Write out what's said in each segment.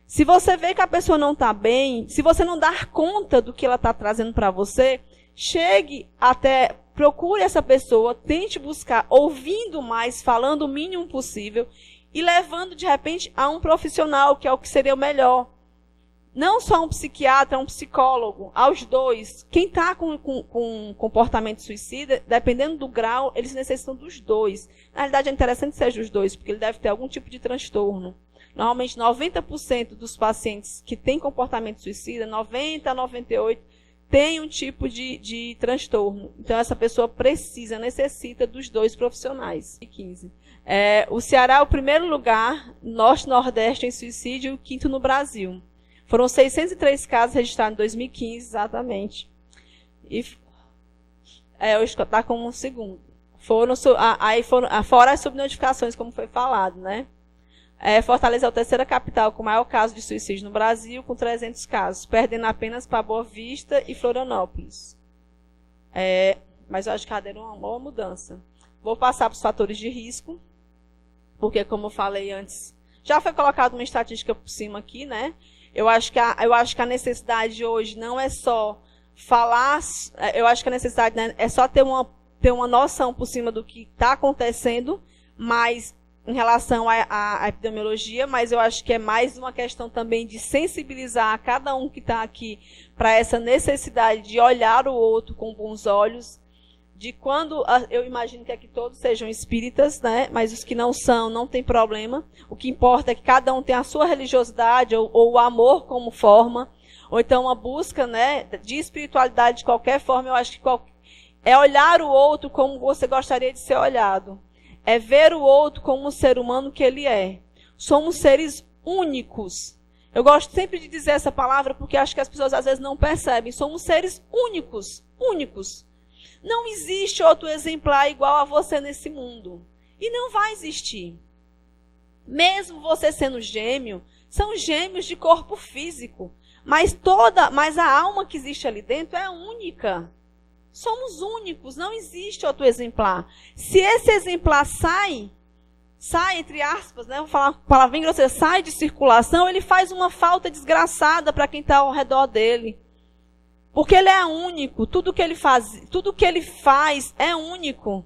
Se você vê que a pessoa não está bem, se você não dar conta do que ela está trazendo para você, procure essa pessoa, tente buscar, ouvindo mais, falando o mínimo possível e levando, de repente, a um profissional, que é o que seria o melhor. Não só um psiquiatra, um psicólogo, aos dois. Quem está com comportamento suicida, dependendo do grau, eles necessitam dos dois. Na realidade, é interessante que seja os dois, porque ele deve ter algum tipo de transtorno. Normalmente, 90% dos pacientes que têm comportamento suicida, 90% a 98%, tem um tipo de transtorno. Então, essa pessoa necessita dos dois profissionais. 15. O Ceará é o primeiro lugar, Norte-Nordeste em suicídio, e o quinto no Brasil. Foram 603 casos registrados em 2015, exatamente. E hoje está como um segundo. Fora as subnotificações, como foi falado, né? Fortaleza é a terceira capital com maior caso de suicídio no Brasil, com 300 casos, perdendo apenas para Boa Vista e Florianópolis. Mas eu acho que deram uma boa mudança. Vou passar para os fatores de risco, porque, como eu falei antes, já foi colocado uma estatística por cima aqui, né? Eu acho que a necessidade hoje não é só falar, eu acho que a necessidade, né, é só ter uma noção por cima do que está acontecendo, mas em relação à epidemiologia, mas eu acho que é mais uma questão também de sensibilizar cada um que está aqui para essa necessidade de olhar o outro com bons olhos, de quando, eu imagino que aqui todos sejam espíritas, né? Mas os que não são, não tem problema. O que importa é que cada um tem a sua religiosidade ou o amor como forma, ou então uma busca, né, de espiritualidade de qualquer forma. Eu acho que é olhar o outro como você gostaria de ser olhado. É ver o outro como o ser humano que ele é. Somos seres únicos. Eu gosto sempre de dizer essa palavra porque acho que as pessoas às vezes não percebem. Somos seres únicos. Únicos. Não existe outro exemplar igual a você nesse mundo. E não vai existir. Mesmo você sendo gêmeo, são gêmeos de corpo físico. Mas a alma que existe ali dentro é única. Somos únicos, não existe outro exemplar. Se esse exemplar sai entre aspas, né, vou falar uma palavra bem grosseira, sai de circulação, ele faz uma falta desgraçada para quem está ao redor dele. Porque ele é único, tudo que ele faz é único.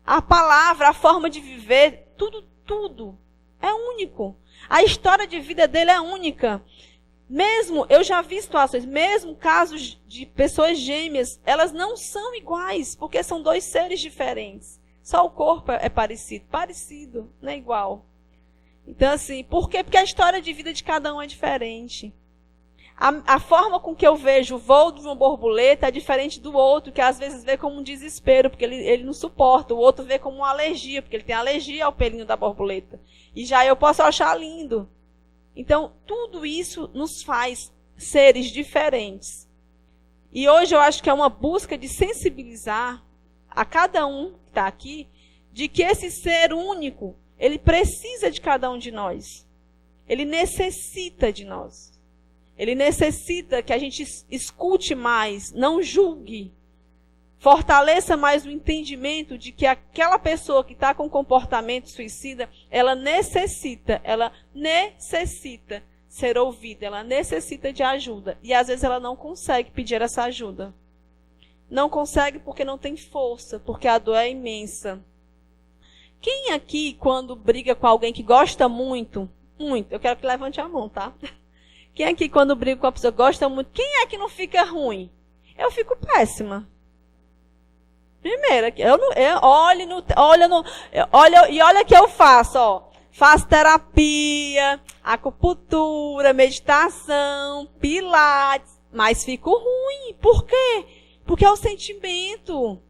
A palavra, a forma de viver, tudo é único. A história de vida dele é única. Eu já vi situações, mesmo casos de pessoas gêmeas, elas não são iguais, porque são dois seres diferentes. Só o corpo é parecido, não é igual. Então, assim, por quê? Porque a história de vida de cada um é diferente. A forma com que eu vejo o voo de uma borboleta é diferente do outro, que às vezes vê como um desespero, porque ele não suporta. O outro vê como uma alergia, porque ele tem alergia ao pelinho da borboleta. E já eu posso achar lindo. Então, tudo isso nos faz seres diferentes. E hoje eu acho que é uma busca de sensibilizar a cada um que está aqui, de que esse ser único, ele precisa de cada um de nós. Ele necessita de nós. Ele necessita que a gente escute mais, não julgue. Fortaleça mais o entendimento de que aquela pessoa que está com comportamento suicida, ela necessita ser ouvida, ela necessita de ajuda. E às vezes ela não consegue pedir essa ajuda. Não consegue porque não tem força, porque a dor é imensa. Quem aqui, quando briga com alguém que gosta muito, eu quero que levante a mão, tá? Quem aqui, quando briga com a pessoa, gosta muito, quem é que não fica ruim? Eu fico péssima. Primeiro, olha o que eu faço, ó. Faço terapia, acupuntura, meditação, pilates, mas fico ruim. Por quê? Porque é o sentimento.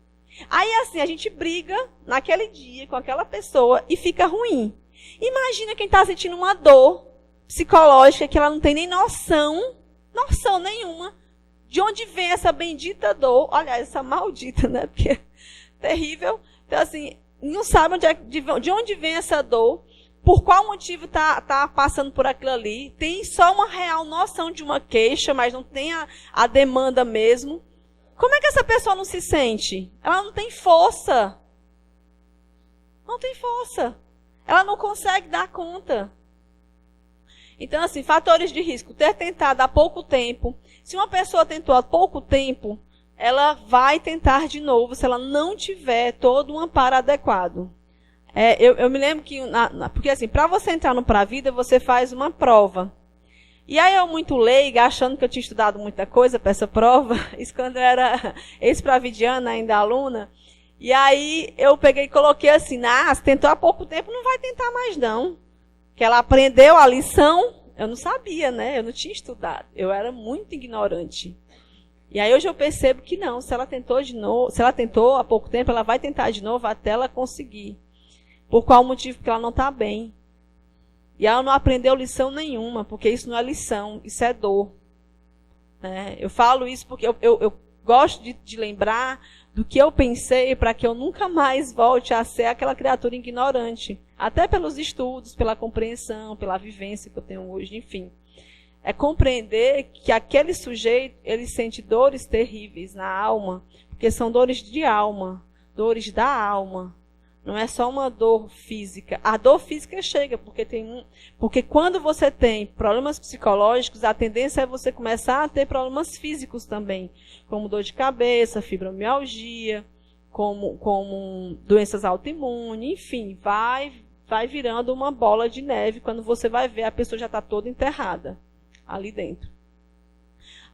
Aí, assim, a gente briga naquele dia com aquela pessoa e fica ruim. Imagina quem está sentindo uma dor psicológica que ela não tem nem noção nenhuma de onde vem essa bendita dor. Olha, essa maldita, né? Porque é terrível. Então, assim, não sabe de onde vem essa dor, por qual motivo tá passando por aquilo ali. Tem só uma real noção de uma queixa, mas não tem a demanda mesmo. Como é que essa pessoa não se sente? Ela não tem força. Não tem força. Ela não consegue dar conta. Então, assim, fatores de risco. Ter tentado há pouco tempo. Se uma pessoa tentou há pouco tempo, ela vai tentar de novo se ela não tiver todo um amparo adequado. Eu me lembro que, porque assim, para você entrar no Pra Vida, você faz uma prova. E aí eu, muito leiga, achando que eu tinha estudado muita coisa para essa prova, isso quando eu era ex-pravidiana, ainda aluna, e aí eu peguei e coloquei assim, se tentou há pouco tempo, não vai tentar mais não. Que ela aprendeu a lição, eu não sabia, né? Eu não tinha estudado, eu era muito ignorante. E aí hoje eu percebo que não, se ela tentou de novo, se ela tentou há pouco tempo, ela vai tentar de novo até ela conseguir. Por qual motivo? Porque ela não está bem. E ela não aprendeu lição nenhuma, porque isso não é lição, isso é dor. Eu falo isso porque eu gosto de lembrar do que eu pensei para que eu nunca mais volte a ser aquela criatura ignorante. Até pelos estudos, pela compreensão, pela vivência que eu tenho hoje, enfim. É compreender que aquele sujeito, ele sente dores terríveis na alma, porque são dores de alma, dores da alma. Não é só uma dor física. A dor física chega, porque quando você tem problemas psicológicos, a tendência é você começar a ter problemas físicos também, como dor de cabeça, fibromialgia, como doenças autoimunes, enfim, vai virando uma bola de neve quando você vai ver a pessoa já está toda enterrada ali dentro.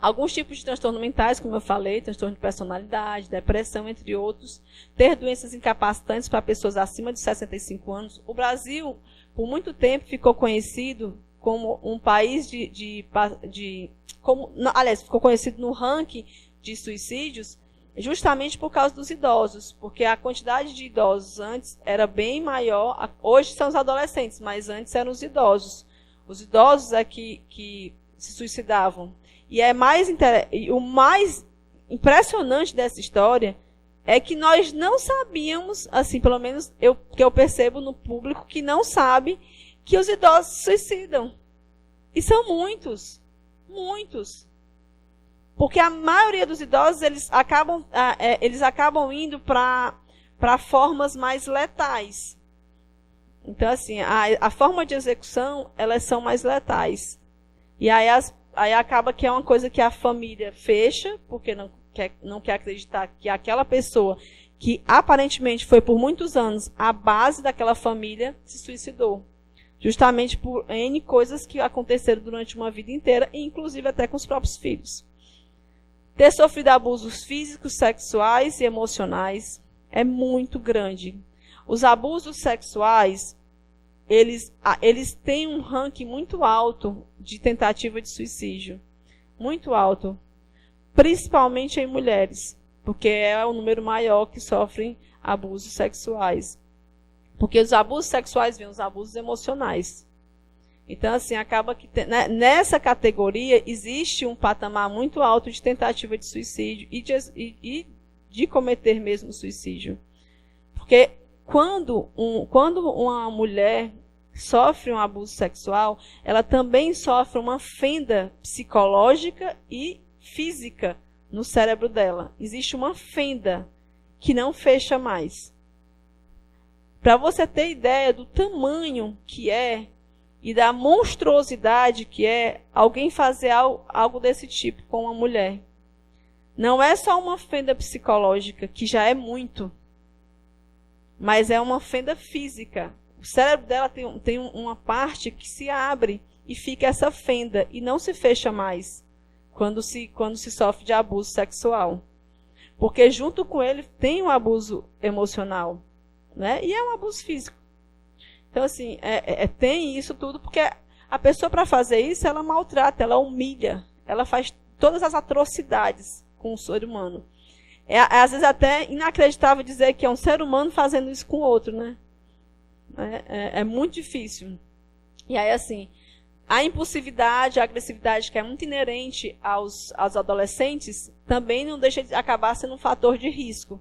Alguns tipos de transtornos mentais, como eu falei, transtorno de personalidade, depressão, entre outros. Ter doenças incapacitantes para pessoas acima de 65 anos. O Brasil, por muito tempo, ficou conhecido como um país ficou conhecido no ranking de suicídios justamente por causa dos idosos, porque a quantidade de idosos antes era bem maior. Hoje são os adolescentes, mas antes eram os idosos. Os idosos é que se suicidavam. E o mais impressionante dessa história é que nós não sabíamos, assim, pelo menos que eu percebo no público, que não sabe que os idosos se suicidam. E são muitos. Muitos. Porque a maioria dos idosos, eles acabam indo para formas mais letais. Então, assim, a forma de execução, elas são mais letais. E aí acaba que é uma coisa que a família fecha, porque não quer acreditar que aquela pessoa que aparentemente foi por muitos anos a base daquela família se suicidou. Justamente por N coisas que aconteceram durante uma vida inteira, e inclusive até com os próprios filhos. Ter sofrido abusos físicos, sexuais e emocionais é muito grande. Os abusos sexuais, eles têm um ranking muito alto de tentativa de suicídio. Muito alto. Principalmente em mulheres, porque é o número maior que sofrem abusos sexuais. Porque os abusos sexuais vêm os abusos emocionais. Então, assim, acaba que nessa categoria existe um patamar muito alto de tentativa de suicídio e de cometer mesmo suicídio. Porque quando uma mulher sofre um abuso sexual, ela também sofre uma fenda psicológica e física no cérebro dela. Existe uma fenda que não fecha mais. Para você ter ideia do tamanho que é e da monstruosidade que é alguém fazer algo desse tipo com uma mulher. Não é só uma fenda psicológica, que já é muito, mas é uma fenda física. O cérebro dela tem uma parte que se abre e fica essa fenda e não se fecha mais quando se sofre de abuso sexual. Porque junto com ele tem um abuso emocional, né? E é um abuso físico. Então, assim, tem isso tudo, porque a pessoa, para fazer isso, ela maltrata, ela humilha, ela faz todas as atrocidades com o ser humano. Às vezes até inacreditável dizer que é um ser humano fazendo isso com o outro, né? É muito difícil. E aí, assim, a impulsividade, a agressividade que é muito inerente aos adolescentes, também não deixa de acabar sendo um fator de risco.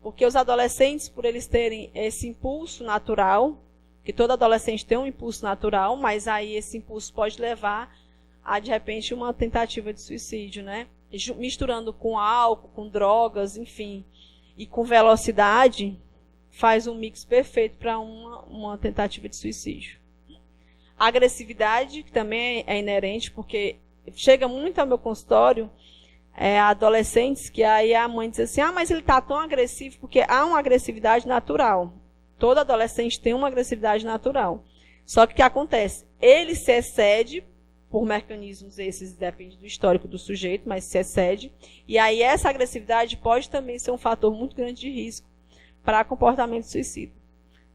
Porque os adolescentes, por eles terem esse impulso natural, que todo adolescente tem um impulso natural, mas aí esse impulso pode levar a, de repente, uma tentativa de suicídio, né? Misturando com álcool, com drogas, enfim, e com velocidade, faz um mix perfeito para uma tentativa de suicídio. A agressividade, que também é inerente, porque chega muito ao meu consultório adolescentes que aí a mãe diz assim, mas ele está tão agressivo, porque há uma agressividade natural. Todo adolescente tem uma agressividade natural. Só que o que acontece? Ele se excede, por mecanismos esses, depende do histórico do sujeito, mas se excede. E aí essa agressividade pode também ser um fator muito grande de risco para comportamento suicida.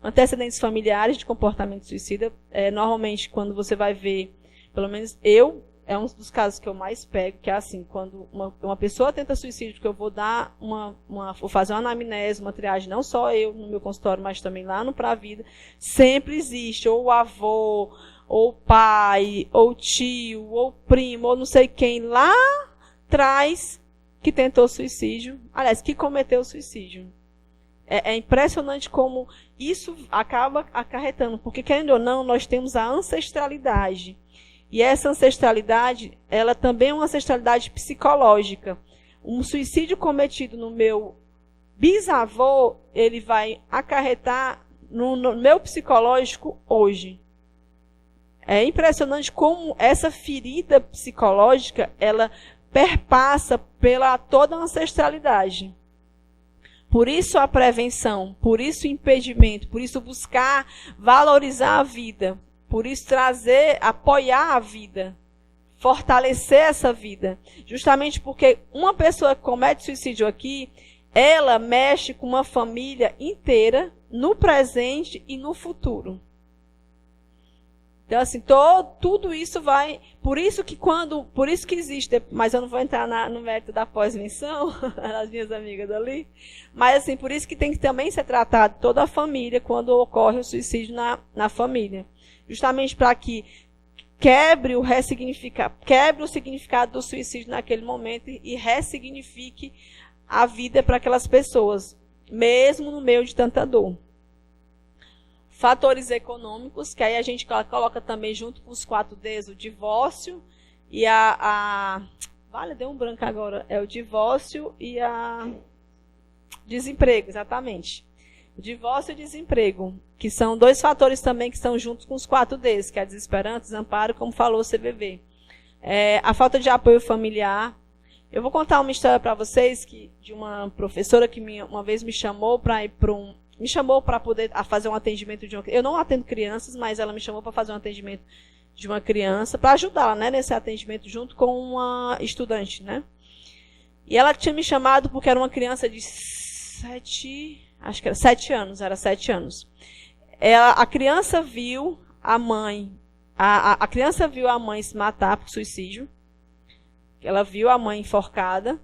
Antecedentes familiares de comportamento suicida, normalmente quando você vai ver, pelo menos é um dos casos que eu mais pego, que é assim, quando uma pessoa tenta suicídio, que eu vou dar vou fazer uma anamnese, uma triagem, não só eu no meu consultório, mas também lá no Pra Vida, sempre existe, ou o avô, ou o pai, ou o tio, ou o primo, ou não sei quem lá atrás que tentou suicídio, aliás, que cometeu suicídio. É impressionante como isso acaba acarretando, porque querendo ou não, nós temos a ancestralidade. E essa ancestralidade, ela também é uma ancestralidade psicológica. Um suicídio cometido no meu bisavô, ele vai acarretar no meu psicológico hoje. É impressionante como essa ferida psicológica, ela perpassa pela toda a ancestralidade. Por isso a prevenção, por isso o impedimento, por isso buscar valorizar a vida, por isso apoiar a vida, fortalecer essa vida. Justamente porque uma pessoa que comete suicídio aqui, ela mexe com uma família inteira, no presente e no futuro. Então, assim, tudo isso vai... Por isso que existe... Mas eu não vou entrar no mérito da pós-venção, as minhas amigas ali. Mas, assim, por isso que tem que também ser tratado toda a família quando ocorre o suicídio na família. Justamente para que quebre o significado do suicídio naquele momento e ressignifique a vida para aquelas pessoas, mesmo no meio de tanta dor. Fatores econômicos, que aí a gente coloca também junto com os 4Ds, o divórcio e deu um branco agora. É o divórcio e a desemprego, exatamente. O divórcio e o desemprego, que são dois fatores também que estão juntos com os 4Ds, que é desesperança, desamparo, como falou o CVV. A falta de apoio familiar. Eu vou contar uma história para vocês de uma professora que uma vez me chamou para ir para poder fazer um atendimento de uma... Eu não atendo crianças, mas ela me chamou para fazer um atendimento de uma criança, para ajudá-la, né, nesse atendimento junto com uma estudante, né? E ela tinha me chamado porque era uma criança de 7 anos, era 7 anos. A criança viu a mãe se matar por suicídio. Ela viu a mãe enforcada.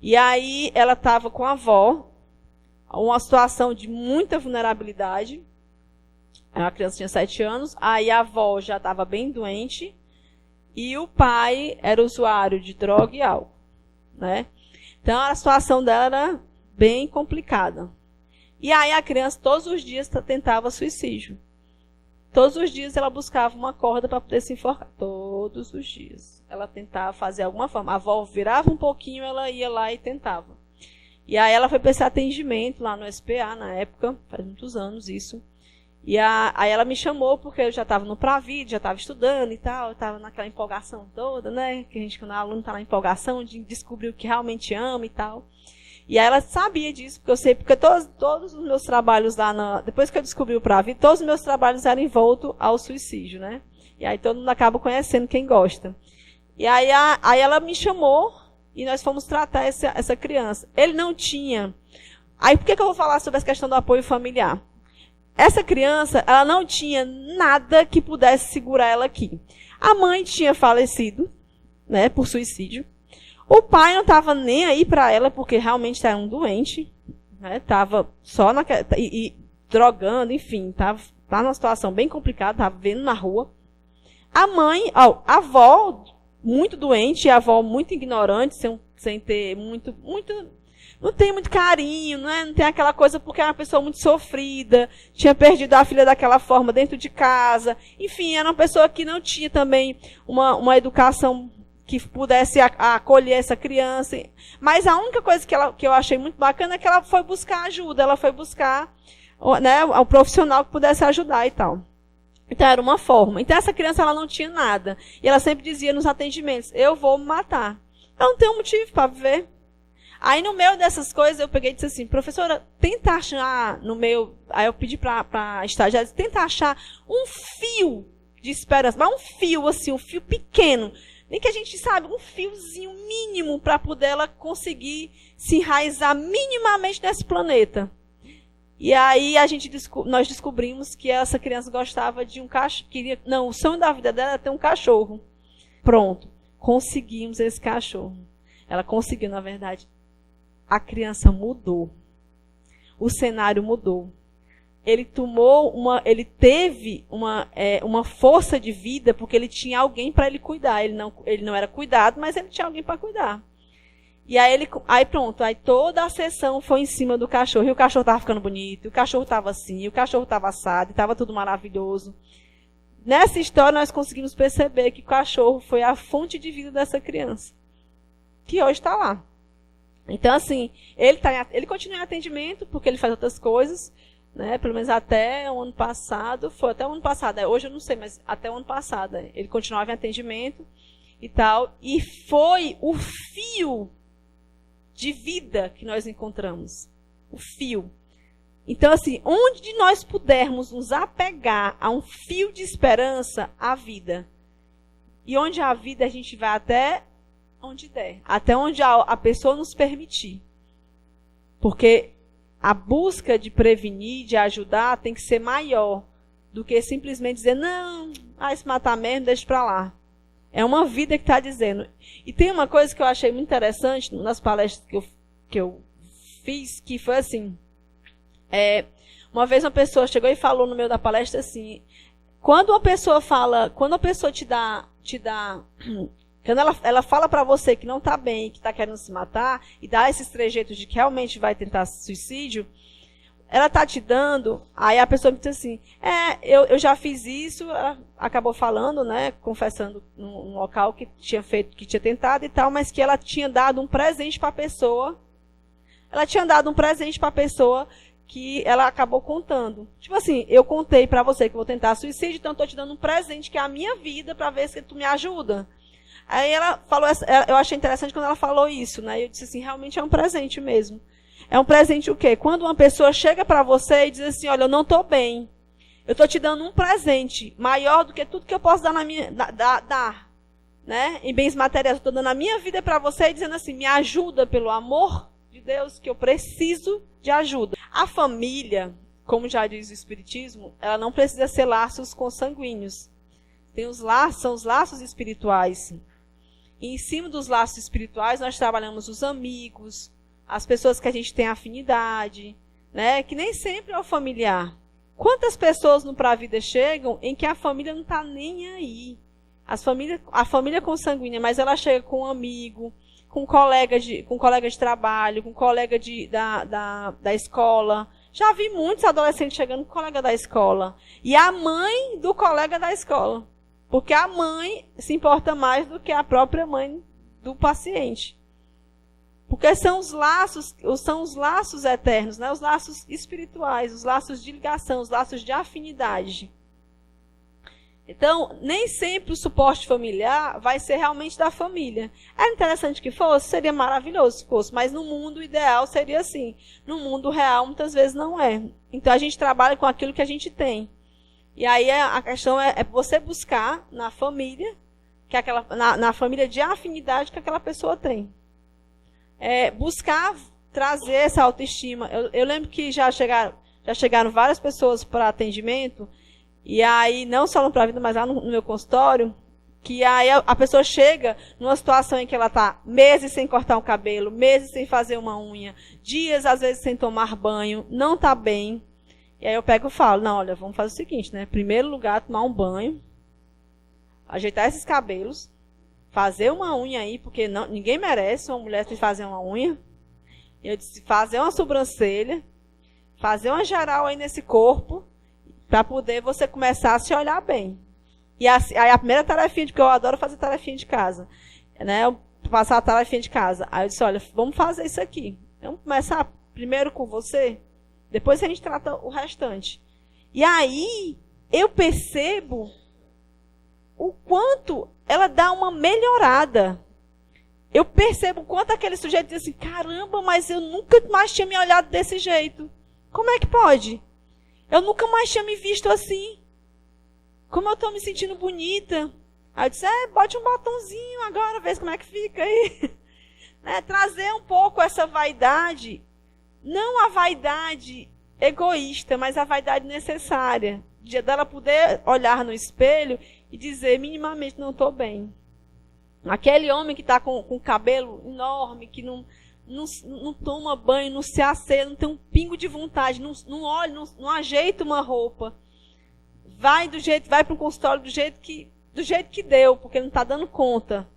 E aí ela estava com a avó, uma situação de muita vulnerabilidade. A criança tinha 7 anos, aí a avó já estava bem doente e o pai era usuário de droga e álcool, né? Então a situação dela era bem complicada. E aí a criança todos os dias tentava suicídio. Todos os dias ela buscava uma corda para poder se enforcar. Todos os dias. Ela tentava fazer alguma forma. A avó virava um pouquinho, ela ia lá e tentava. E aí ela foi para esse atendimento lá no SPA, na época, faz muitos anos isso. E aí ela me chamou, porque eu já estava no Pra Vida, já estava estudando e tal, eu estava naquela empolgação toda, né? Que a gente, quando é aluno, está na empolgação de descobrir o que realmente ama e tal. E aí ela sabia disso, porque eu sei, porque todos os meus trabalhos lá, depois que eu descobri o Pra Vida, todos os meus trabalhos eram envoltos ao suicídio, né? E aí todo mundo acaba conhecendo quem gosta. E aí ela me chamou e nós fomos tratar essa criança. Ele não tinha... Aí por que eu vou falar sobre essa questão do apoio familiar? Essa criança, ela não tinha nada que pudesse segurar ela aqui. A mãe tinha falecido, né, por suicídio. O pai não estava nem aí para ela, porque realmente era um doente, né, estava só drogando, enfim, estava numa situação bem complicada, estava vivendo na rua. A mãe, a avó muito doente, a avó muito ignorante, sem ter não tem muito carinho, né? Não tem aquela coisa porque é uma pessoa muito sofrida, tinha perdido a filha daquela forma dentro de casa. Enfim, era uma pessoa que não tinha também uma educação que pudesse acolher essa criança. Mas a única coisa que eu achei muito bacana é que ela foi buscar ajuda, ela foi buscar, né, o profissional que pudesse ajudar e tal. Então, era uma forma. Então, essa criança ela não tinha nada. E ela sempre dizia nos atendimentos, eu vou me matar. Eu não tenho motivo para viver. Aí, no meio dessas coisas, eu peguei e disse assim, professora, tenta achar no meio... Aí eu pedi para a estagiária, tenta achar um fio de esperança. Mas um fio, assim, um fio pequeno. Nem que a gente sabe, um fiozinho mínimo para poder ela conseguir se enraizar minimamente nesse planeta. E aí nós descobrimos que essa criança gostava de um cachorro. Não, o sonho da vida dela era ter um cachorro. Pronto, conseguimos esse cachorro. Ela conseguiu, na verdade. A criança mudou. O cenário mudou. Ele teve uma força de vida porque ele tinha alguém para ele cuidar. Ele não era cuidado, mas ele tinha alguém para cuidar. E aí pronto, aí toda a sessão foi em cima do cachorro. E o cachorro estava ficando bonito, o cachorro estava assim, o cachorro estava assado, estava tudo maravilhoso. Nessa história nós conseguimos perceber que o cachorro foi a fonte de vida dessa criança, que hoje está lá. Então assim, ele continua em atendimento, porque ele faz outras coisas, né? Pelo menos até o ano passado, hoje eu não sei, mas até o ano passado, ele continuava em atendimento e tal, e foi o fio de vida que nós encontramos. O fio. Então, assim, onde nós pudermos nos apegar a um fio de esperança, a vida. E onde há vida, a gente vai até onde der. Até onde a pessoa nos permitir. Porque a busca de prevenir, de ajudar, tem que ser maior do que simplesmente dizer, não, se matar mesmo, deixa pra lá. É uma vida que está dizendo. E tem uma coisa que eu achei muito interessante nas palestras que eu fiz, que foi assim. Uma vez uma pessoa chegou e falou no meio da palestra assim, quando a pessoa te dá quando ela fala para você que não está bem, que está querendo se matar, e dá esses trejeitos de que realmente vai tentar suicídio, ela está te dando, aí a pessoa me diz assim, eu já fiz isso, ela acabou falando, né, confessando num local que tinha tentado e tal, mas que ela tinha dado um presente para a pessoa. Ela tinha dado um presente para a pessoa que ela acabou contando. Tipo assim, eu contei para você que vou tentar suicídio, então estou te dando um presente que é a minha vida para ver se tu me ajuda. Aí ela falou, eu achei interessante quando ela falou isso, né? Eu disse assim, realmente é um presente mesmo. É um presente o quê? Quando uma pessoa chega para você e diz assim, olha, eu não estou bem. Eu estou te dando um presente maior do que tudo que eu posso dar dar, né? Em bens materiais. Eu estou dando a minha vida para você e dizendo assim, me ajuda pelo amor de Deus, que eu preciso de ajuda. A família, como já diz o Espiritismo, ela não precisa ser laços consanguíneos. São os laços espirituais. E em cima dos laços espirituais, nós trabalhamos os amigos, as pessoas que a gente tem afinidade, né? Que nem sempre é o familiar. Quantas pessoas no Pra Vida chegam em que a família não está nem aí? A família consanguínea, mas ela chega com um amigo, com colega de trabalho, com colega da escola. Já vi muitos adolescentes chegando com colega da escola. E a mãe do colega da escola. Porque a mãe se importa mais do que a própria mãe do paciente. Porque são os laços eternos, né? Os laços espirituais, os laços de ligação, os laços de afinidade. Então, nem sempre o suporte familiar vai ser realmente da família. É interessante que fosse, seria maravilhoso se fosse, mas no mundo ideal seria assim. No mundo real, muitas vezes não é. Então, a gente trabalha com aquilo que a gente tem. E aí a questão é você buscar na família, na família de afinidade que aquela pessoa tem. Buscar trazer essa autoestima. Eu lembro que já chegaram várias pessoas para atendimento, e aí, não só no Pra Vida, mas lá no meu consultório, que aí a pessoa chega numa situação em que ela está meses sem cortar um cabelo, meses sem fazer uma unha, dias, às vezes, sem tomar banho, não está bem. E aí eu pego e falo, não, olha, vamos fazer o seguinte, né? Primeiro lugar, tomar um banho, ajeitar esses cabelos, fazer uma unha aí, porque ninguém merece uma mulher ter que fazer uma unha. Eu disse, fazer uma sobrancelha, fazer uma geral aí nesse corpo, para poder você começar a se olhar bem. E aí a primeira tarefinha, porque eu adoro fazer tarefinha de casa, né? Eu passar a tarefinha de casa. Aí eu disse, olha, vamos fazer isso aqui. Vamos começar primeiro com você, depois a gente trata o restante. E aí, eu percebo o quanto ela dá uma melhorada. Eu percebo o quanto aquele sujeito diz assim, caramba, mas eu nunca mais tinha me olhado desse jeito. Como é que pode? Eu nunca mais tinha me visto assim. Como eu estou me sentindo bonita. Aí eu disse, bote um batonzinho agora, vê como é que fica aí. Né? Trazer um pouco essa vaidade, não a vaidade egoísta, mas a vaidade necessária. Dela poder olhar no espelho e dizer, minimamente, não estou bem. Aquele homem que está com o cabelo enorme, que não toma banho, não se asseia, não tem um pingo de vontade, não olha, não ajeita uma roupa. Vai para o consultório do jeito que deu, porque não está dando conta.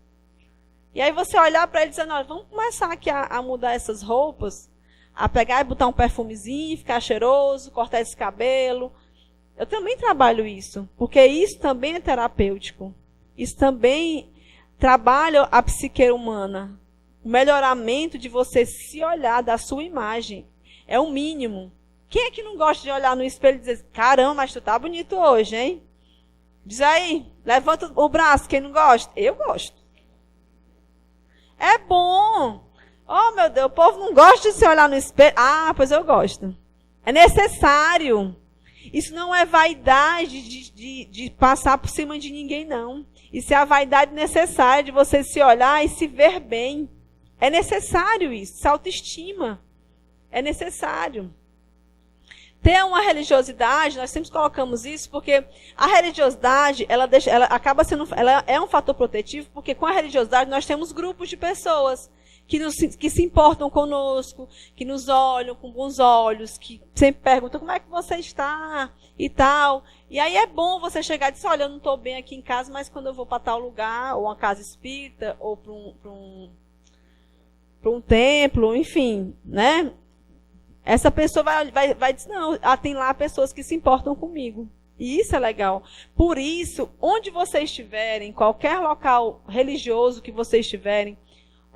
E aí você olhar para ele dizendo, olha, vamos começar aqui a mudar essas roupas, a pegar e botar um perfumezinho, ficar cheiroso, cortar esse cabelo. Eu também trabalho isso, porque isso também é terapêutico. Isso também trabalha a psique humana. O melhoramento de você se olhar da sua imagem é o mínimo. Quem é que não gosta de olhar no espelho e dizer, caramba, mas tu tá bonito hoje, hein? Diz aí, levanta o braço, quem não gosta? Eu gosto. É bom. Oh, meu Deus, o povo não gosta de se olhar no espelho. Ah, pois eu gosto. É necessário. Isso não é vaidade de passar por cima de ninguém, não. Isso é a vaidade necessária de você se olhar e se ver bem. É necessário isso, essa autoestima. É necessário. Ter uma religiosidade, nós sempre colocamos isso, porque a religiosidade, ela acaba sendo, ela é um fator protetivo, porque com a religiosidade nós temos grupos de pessoas que se importam conosco, que nos olham com bons olhos, que sempre perguntam como é que você está e tal. E aí é bom você chegar e dizer, olha, eu não estou bem aqui em casa, mas quando eu vou para tal lugar, ou uma casa espírita, ou para um templo, enfim, né? Essa pessoa vai dizer, não, tem lá pessoas que se importam comigo. E isso é legal. Por isso, onde vocês estiverem, qualquer local religioso que vocês estiverem,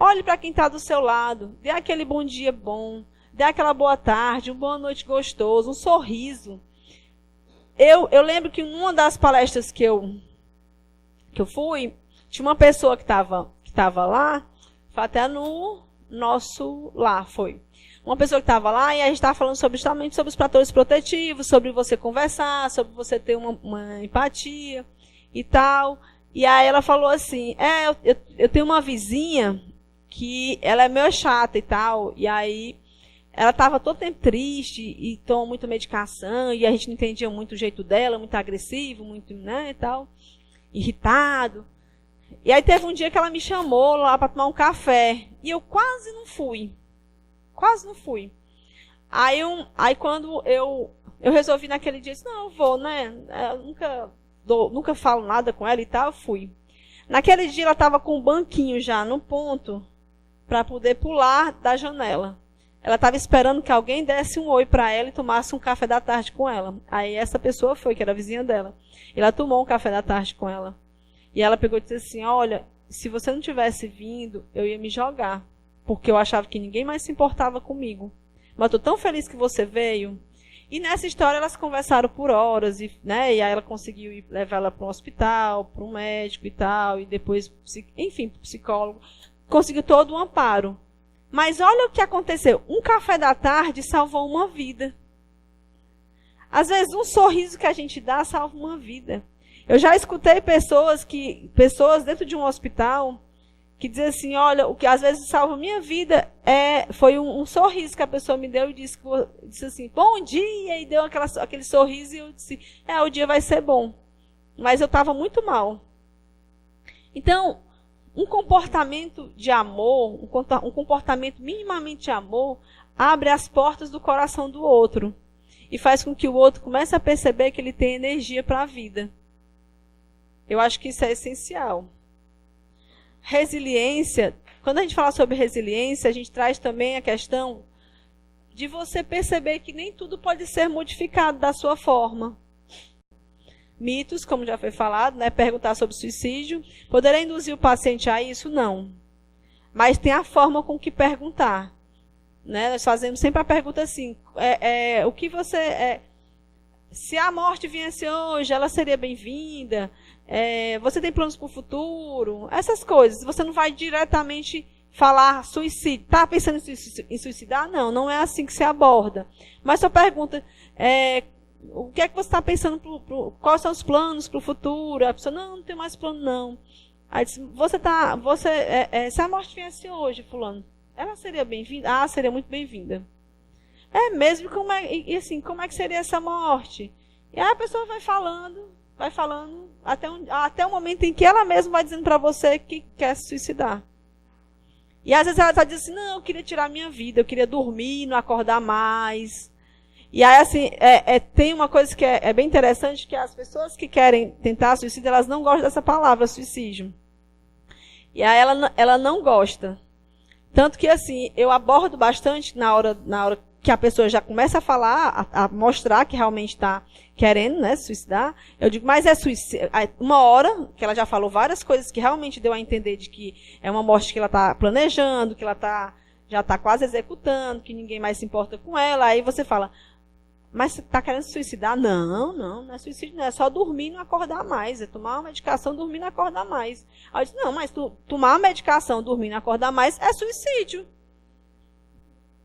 olhe para quem está do seu lado, dê aquele bom dia bom, dê aquela boa tarde, uma boa noite gostoso, um sorriso. Eu lembro que em uma das palestras que eu fui, tinha uma pessoa que estava lá, foi até no nosso lar, foi. Uma pessoa que estava lá e a gente estava falando justamente sobre os fatores protetivos, sobre você conversar, sobre você ter uma empatia e tal. E aí ela falou assim, eu tenho uma vizinha que ela é meio chata e tal, e aí ela estava todo tempo triste e tomou muita medicação, e a gente não entendia muito o jeito dela, muito agressivo, muito, né, e tal, irritado. E aí teve um dia que ela me chamou lá para tomar um café, e eu quase não fui. Aí quando eu resolvi naquele dia, disse, não, eu vou, né, eu nunca falo nada com ela e tal, eu fui. Naquele dia ela estava com um banquinho já no ponto, para poder pular da janela. Ela estava esperando que alguém desse um oi para ela e tomasse um café da tarde com ela. Aí essa pessoa foi, que era a vizinha dela. Ela tomou um café da tarde com ela. E ela pegou e disse assim, olha, se você não tivesse vindo, eu ia me jogar. Porque eu achava que ninguém mais se importava comigo. Mas estou tão feliz que você veio. E nessa história elas conversaram por horas, né? E aí ela conseguiu levar ela para um hospital, para um médico e tal, e depois, enfim, para o psicólogo. Conseguiu todo o amparo. Mas olha o que aconteceu. Um café da tarde salvou uma vida. Às vezes um sorriso que a gente dá salva uma vida. Eu já escutei pessoas dentro de um hospital que dizem assim, olha, o que às vezes salva a minha vida foi um sorriso que a pessoa me deu e disse assim, bom dia, e deu aquele sorriso e eu disse, o dia vai ser bom. Mas eu estava muito mal. Então, um comportamento de amor, um comportamento minimamente de amor, abre as portas do coração do outro e faz com que o outro comece a perceber que ele tem energia para a vida. Eu acho que isso é essencial. Resiliência, quando a gente fala sobre resiliência, a gente traz também a questão de você perceber que nem tudo pode ser modificado da sua forma. Mitos, como já foi falado, né? Perguntar sobre suicídio. Poderá induzir o paciente a isso? Não. Mas tem a forma com que perguntar. Né? Nós fazemos sempre a pergunta assim, o que você... se a morte viesse hoje, ela seria bem-vinda. Você tem planos para o futuro? Essas coisas. Você não vai diretamente falar suicídio. Está pensando em suicidar? Não, não é assim que se aborda. Mas sua pergunta o que é que você está pensando? Quais são os planos para o futuro? A pessoa, não tenho mais plano, não. Aí diz, se a morte viesse hoje, fulano, ela seria bem-vinda? Ah, seria muito bem-vinda. Mesmo, como é que seria essa morte? E aí a pessoa vai falando, até o momento em que ela mesma vai dizendo para você que quer se suicidar. E às vezes ela está dizendo assim, não, eu queria tirar minha vida, eu queria dormir, não acordar mais. E aí, assim, tem uma coisa que é bem interessante, que as pessoas que querem tentar suicídio, elas não gostam dessa palavra, suicídio. E aí ela não gosta. Tanto que, assim, eu abordo bastante na hora que a pessoa já começa a falar, a mostrar que realmente está querendo, né, se suicidar. Eu digo, mas é suicídio. Uma hora que ela já falou várias coisas que realmente deu a entender de que é uma morte que ela está planejando, que ela já está quase executando, que ninguém mais se importa com ela. Aí você fala, mas você está querendo se suicidar? Não é suicídio, não. É só dormir e não acordar mais. É tomar uma medicação, dormir e não acordar mais. Aí eu disse, não, mas tomar uma medicação, dormir e não acordar mais é suicídio.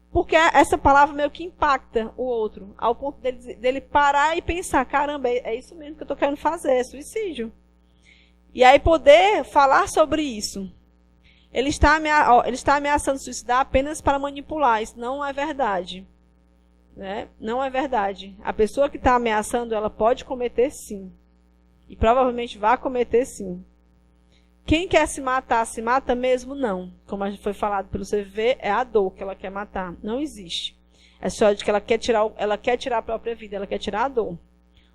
Porque essa palavra meio que impacta o outro, ao ponto dele parar e pensar, caramba, é isso mesmo que eu estou querendo fazer, é suicídio. E aí poder falar sobre isso. Ele está ameaçando suicidar apenas para manipular, isso não é verdade. Né? Não é verdade. A pessoa que está ameaçando, ela pode cometer sim. E provavelmente vai cometer sim. Quem quer se mata mesmo? Não. Como foi falado pelo CVV, é a dor que ela quer matar. Não existe. É só de que ela quer tirar a própria vida, ela quer tirar a dor.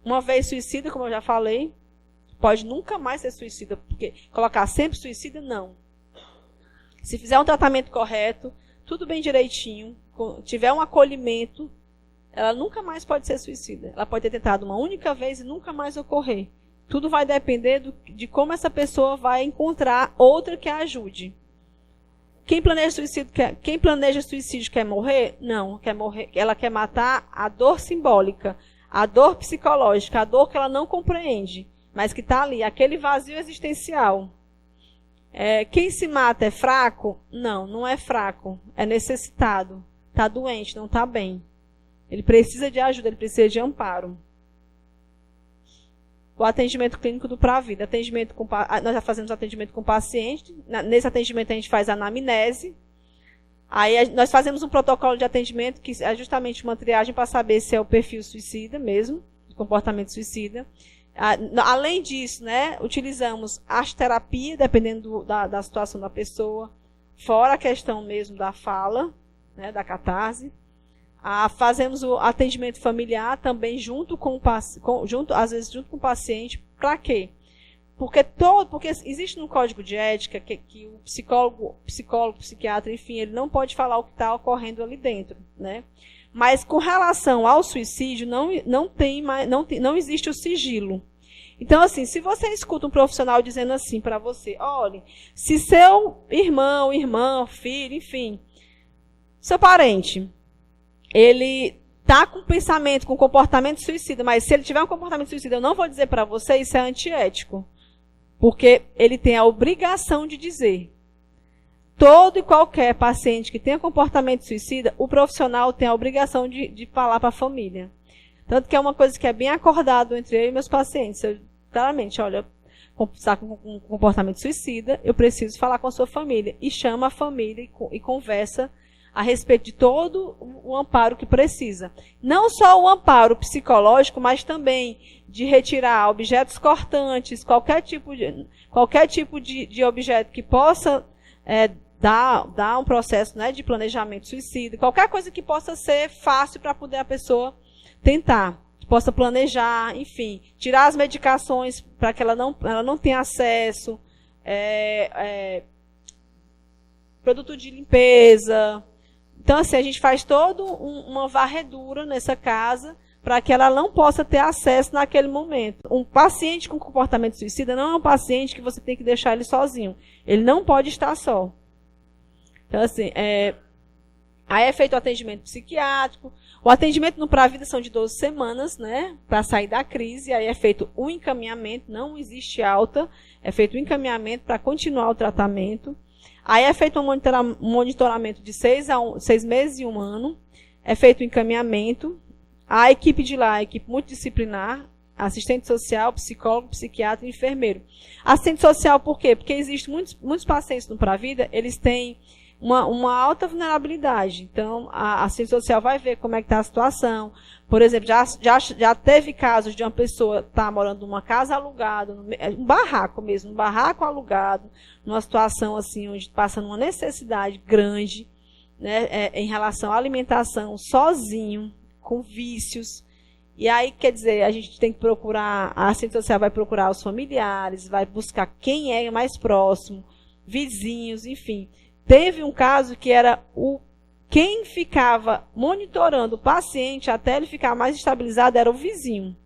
Uma vez suicida, como eu já falei, pode nunca mais ser suicida, porque colocar sempre suicida, não. Se fizer um tratamento correto, tudo bem direitinho, tiver um acolhimento, ela nunca mais pode ser suicida. Ela pode ter tentado uma única vez e nunca mais ocorrer. Tudo vai depender de como essa pessoa vai encontrar outra que a ajude. Quem planeja suicídio quer morrer? Não, quer morrer. Ela quer matar a dor simbólica, a dor psicológica, a dor que ela não compreende, mas que está ali, aquele vazio existencial. Quem se mata é fraco? Não, não é fraco. É necessitado. Está doente, não está bem. Ele precisa de ajuda, ele precisa de amparo. O atendimento clínico do Pravida. Nós já fazemos atendimento com o paciente. Nesse atendimento a gente faz anamnese. Aí nós fazemos um protocolo de atendimento que é justamente uma triagem para saber se é o perfil suicida mesmo, comportamento suicida. Além disso, né, utilizamos arte-terapia, dependendo da situação da pessoa, fora a questão mesmo da fala, né, da catarse. Fazemos o atendimento familiar também às vezes junto com o paciente. Para quê? Porque existe no código de ética que o psicólogo, psiquiatra, enfim, ele não pode falar o que está ocorrendo ali dentro, né? Mas com relação ao suicídio, não existe o sigilo. Então, assim, se você escuta um profissional dizendo assim para você, olha, se seu irmão, irmã, filho, enfim, seu parente, ele está com pensamento, com comportamento suicida, mas se ele tiver um comportamento suicida, eu não vou dizer para você, isso é antiético. Porque ele tem a obrigação de dizer. Todo e qualquer paciente que tenha comportamento suicida, o profissional tem a obrigação de falar para a família. Tanto que é uma coisa que é bem acordado entre eu e meus pacientes. Eu, claramente, olha, está com um comportamento suicida, eu preciso falar com a sua família. E chama a família e conversa a respeito de todo o amparo que precisa. Não só o amparo psicológico, mas também de retirar objetos cortantes, qualquer tipo de objeto que possa dar um processo, né, de planejamento suicida, qualquer coisa que possa ser fácil para poder a pessoa tentar, que possa planejar, enfim, tirar as medicações para que ela não tenha acesso, produto de limpeza. Então, assim, a gente faz toda uma varredura nessa casa para que ela não possa ter acesso naquele momento. Um paciente com comportamento suicida não é um paciente que você tem que deixar ele sozinho. Ele não pode estar só. Então, assim, Aí é feito o atendimento psiquiátrico. O atendimento no Pra Vida são de 12 semanas, né? Para sair da crise. Aí é feito um encaminhamento, não existe alta. É feito um encaminhamento para continuar o tratamento. Aí é feito um monitoramento de 6 meses e 1 ano. É feito o encaminhamento. A equipe de lá, a equipe multidisciplinar, assistente social, psicólogo, psiquiatra e enfermeiro. Assistente social por quê? Porque existem muitos pacientes no Pra Vida, eles têm uma alta vulnerabilidade. Então, a assistente social vai ver como é que está a situação. Por exemplo, já teve casos de uma pessoa estar morando numa casa alugada, um barraco mesmo, um barraco alugado, numa situação assim, onde passa numa necessidade grande, né, em relação à alimentação, sozinho, com vícios. E aí, quer dizer, a gente tem que procurar, a assistente social vai procurar os familiares, vai buscar quem é mais próximo, vizinhos, enfim. Teve um caso que era quem ficava monitorando o paciente até ele ficar mais estabilizado era o vizinho.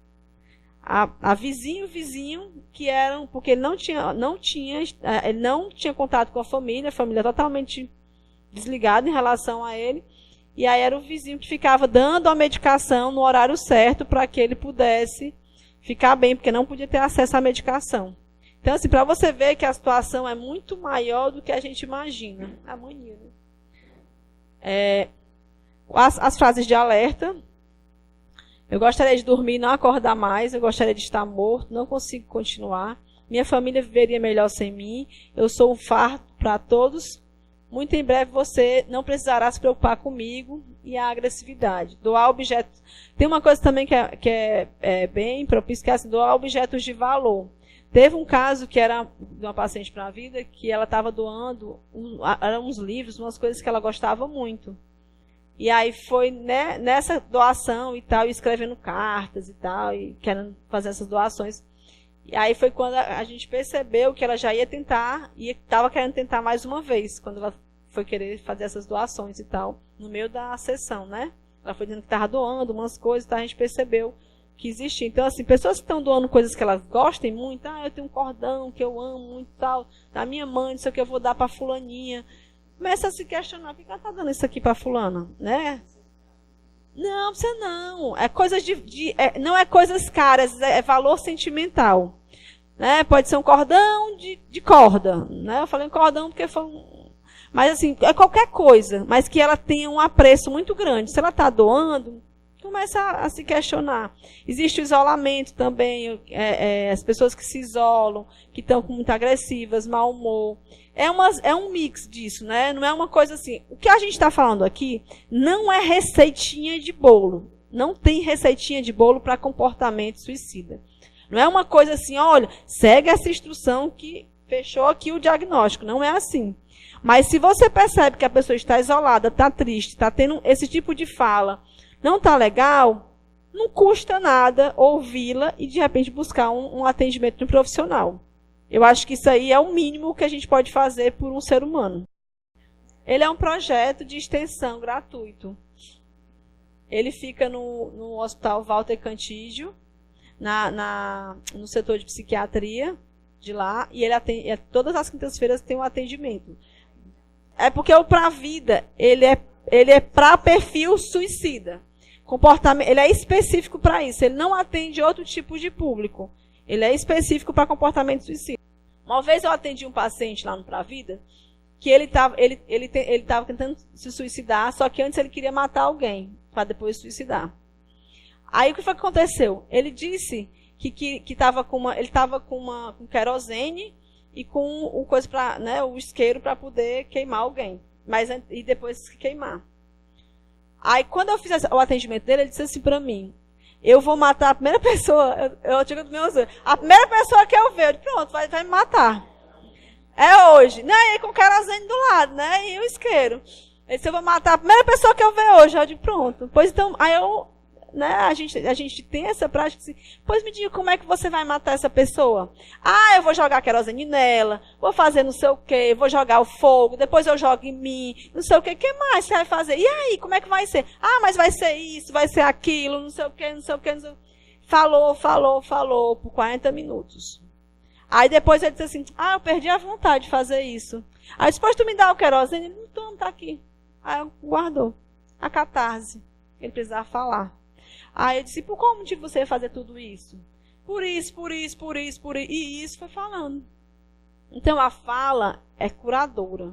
Vizinho que eram, porque ele não tinha contato com a família totalmente desligada em relação a ele. E aí era o vizinho que ficava dando a medicação no horário certo para que ele pudesse ficar bem, porque não podia ter acesso à medicação. Então, assim, para você ver que a situação é muito maior do que a gente imagina. A mania, né? As frases de alerta. Eu gostaria de dormir e não acordar mais. Eu gostaria de estar morto. Não consigo continuar. Minha família viveria melhor sem mim. Eu sou um fardo para todos. Muito em breve você não precisará se preocupar comigo. E a agressividade. Doar objetos. Tem uma coisa também que é bem propícia, que é assim, doar objetos de valor. Teve um caso que era de uma paciente Pra Vida, que ela estava doando eram uns livros, umas coisas que ela gostava muito. E aí foi nessa doação e tal, escrevendo cartas e tal, e querendo fazer essas doações. E aí foi quando a gente percebeu que ela já ia tentar, e estava querendo tentar mais uma vez, quando ela foi querer fazer essas doações e tal, no meio da sessão, né? Ela foi dizendo que estava doando umas coisas e tal, a gente percebeu que existia. Então, assim, pessoas que estão doando coisas que elas gostem muito, eu tenho um cordão que eu amo muito tal, da minha mãe, não sei o que eu vou dar para fulaninha. Começa a se questionar, por que ela está dando isso aqui para fulana, né? Não, você não. É coisas não é coisas caras, é valor sentimental. Né? Pode ser um cordão de corda. Né? Eu falei um cordão porque foi Mas, assim, é qualquer coisa, mas que ela tenha um apreço muito grande. Se ela está doando, começa a se questionar. Existe o isolamento também, as pessoas que se isolam, que estão muito agressivas, mau humor. É um mix disso, né? Não é uma coisa assim. O que a gente está falando aqui não é receitinha de bolo. Não tem receitinha de bolo para comportamento suicida. Não é uma coisa assim, olha, segue essa instrução que fechou aqui o diagnóstico. Não é assim. Mas se você percebe que a pessoa está isolada, está triste, está tendo esse tipo de fala, não está legal, não custa nada ouvi-la e, de repente, buscar um atendimento de um profissional. Eu acho que isso aí é o mínimo que a gente pode fazer por um ser humano. Ele é um projeto de extensão gratuito. Ele fica no Hospital Walter Cantídio, no setor de psiquiatria de lá, e ele atende, todas as quintas-feiras tem um atendimento. É porque o Pra Vida, ele é para perfil suicida. Ele é específico para isso. Ele não atende outro tipo de público. Ele é específico para comportamento suicida. Uma vez eu atendi um paciente lá no Pra Vida, que ele estava tentando se suicidar, só que antes ele queria matar alguém, para depois suicidar. Aí o que foi que aconteceu? Ele disse que estava com querosene e com o isqueiro para poder queimar alguém. E depois queimar. Aí, quando eu fiz o atendimento dele, ele disse assim para mim, eu vou matar a primeira pessoa, eu digo do meu Deus, a primeira pessoa que eu ver, eu digo, pronto, vai me matar. É hoje. Né? E aí, com o querosene do lado, né? E o isqueiro. Ele disse, eu vou matar a primeira pessoa que eu ver hoje. Eu digo, pronto. Pois então, aí a gente tem essa prática assim, pois me diga como é que você vai matar essa pessoa. Eu vou jogar querosene nela, vou fazer não sei o quê, vou jogar o fogo, depois eu jogo em mim, não sei o quê, o que mais você vai fazer? E aí, como é que vai ser? Mas vai ser isso, vai ser aquilo, não sei o quê, não sei o quê, não sei o quê. Falou por 40 minutos. Aí depois ele disse assim, eu perdi a vontade de fazer isso. Aí depois tu me dá o querosene, ele não toma, tá aqui. Aí guardou. a catarse. Ele precisava falar. Aí eu disse, por qual motivo você ia fazer tudo isso? Por isso. E isso foi falando. Então, a fala é curadora.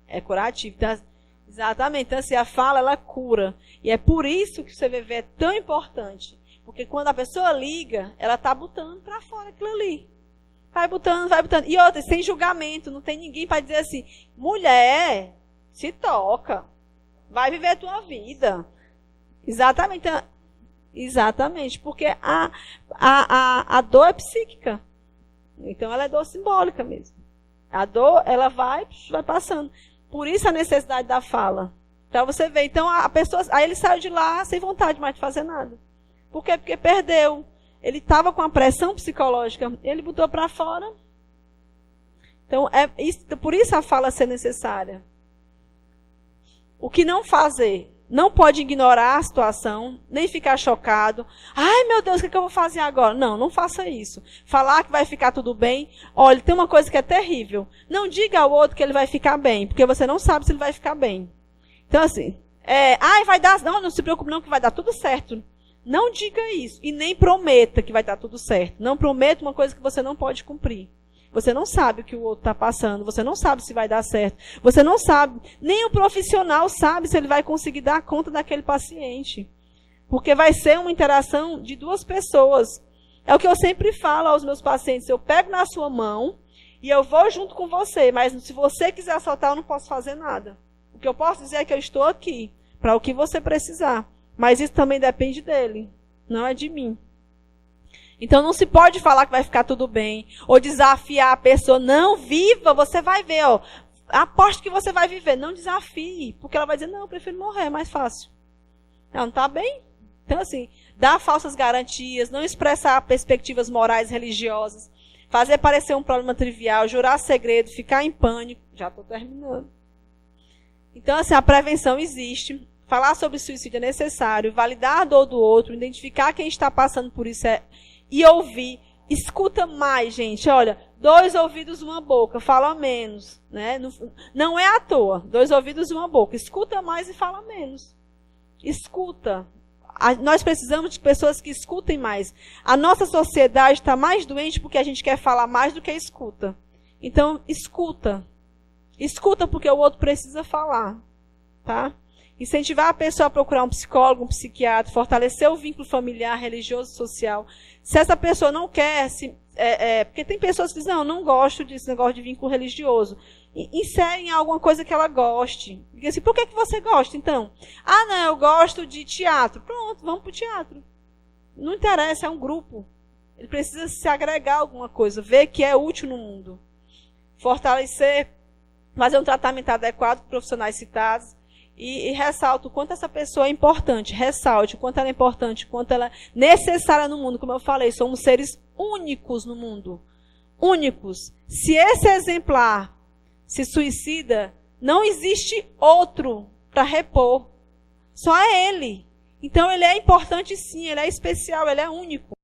É curativa. Então, exatamente. Então, assim, a fala, ela cura. E é por isso que o CVV é tão importante. Porque quando a pessoa liga, ela está botando para fora aquilo ali. Vai botando. E outra, sem julgamento. Não tem ninguém para dizer assim, mulher, se toca. Vai viver a tua vida. Exatamente. Exatamente. Porque a dor é psíquica. Então, ela é dor simbólica mesmo. A dor, ela vai passando. Por isso a necessidade da fala. Então, você vê. Então, a pessoa... Aí ele saiu de lá sem vontade mais de fazer nada. Por quê? Porque perdeu. Ele estava com a pressão psicológica. Ele botou para fora. Então, por isso a fala ser necessária. O que não fazer? Não pode ignorar a situação, nem ficar chocado. Ai, meu Deus, o que eu vou fazer agora? Não, não faça isso. Falar que vai ficar tudo bem. Olha, tem uma coisa que é terrível. Não diga ao outro que ele vai ficar bem, porque você não sabe se ele vai ficar bem. Então, assim, vai dar... Não se preocupe não que vai dar tudo certo. Não diga isso. E nem prometa que vai dar tudo certo. Não prometa uma coisa que você não pode cumprir. Você não sabe o que o outro está passando. Você não sabe se vai dar certo. Você não sabe. Nem o profissional sabe se ele vai conseguir dar conta daquele paciente. Porque vai ser uma interação de duas pessoas. É o que eu sempre falo aos meus pacientes. Eu pego na sua mão e eu vou junto com você. Mas se você quiser soltar, eu não posso fazer nada. O que eu posso dizer é que eu estou aqui para o que você precisar. Mas isso também depende dele. Não é de mim. Então, não se pode falar que vai ficar tudo bem. Ou desafiar a pessoa. Não, viva, você vai ver. Ó, aposto que você vai viver. Não desafie. Porque ela vai dizer, não, eu prefiro morrer, é mais fácil. Ela não está bem? Então, assim, dar falsas garantias, não expressar perspectivas morais religiosas, fazer parecer um problema trivial, jurar segredo, ficar em pânico. Já estou terminando. Então, assim, a prevenção existe. Falar sobre suicídio é necessário. Validar a dor do outro. Identificar quem está passando por isso e ouvir. Escuta mais, gente. Olha, 2 ouvidos, 1 boca. Fala menos. Né? Não é à toa. 2 ouvidos, 1 boca. Escuta mais e fala menos. Escuta. Nós precisamos de pessoas que escutem mais. A nossa sociedade está mais doente porque a gente quer falar mais do que escuta. Então, escuta. Escuta porque o outro precisa falar. Tá? Incentivar a pessoa a procurar um psicólogo, um psiquiatra, fortalecer o vínculo familiar, religioso, social. Se essa pessoa não quer, porque tem pessoas que dizem, não gosto desse negócio de vínculo religioso. Inserem alguma coisa que ela goste. Diga assim, por que você gosta, então? Não, eu gosto de teatro. Pronto, vamos para o teatro. Não interessa, é um grupo. Ele precisa se agregar a alguma coisa, ver que é útil no mundo. Fortalecer, fazer um tratamento adequado com profissionais citados. E ressalto o quanto essa pessoa é importante. Ressalte o quanto ela é importante, o quanto ela é necessária no mundo. Como eu falei, somos seres únicos no mundo. Únicos. Se esse exemplar se suicida, não existe outro para repor. Só é ele. Então ele é importante sim, ele é especial, ele é único.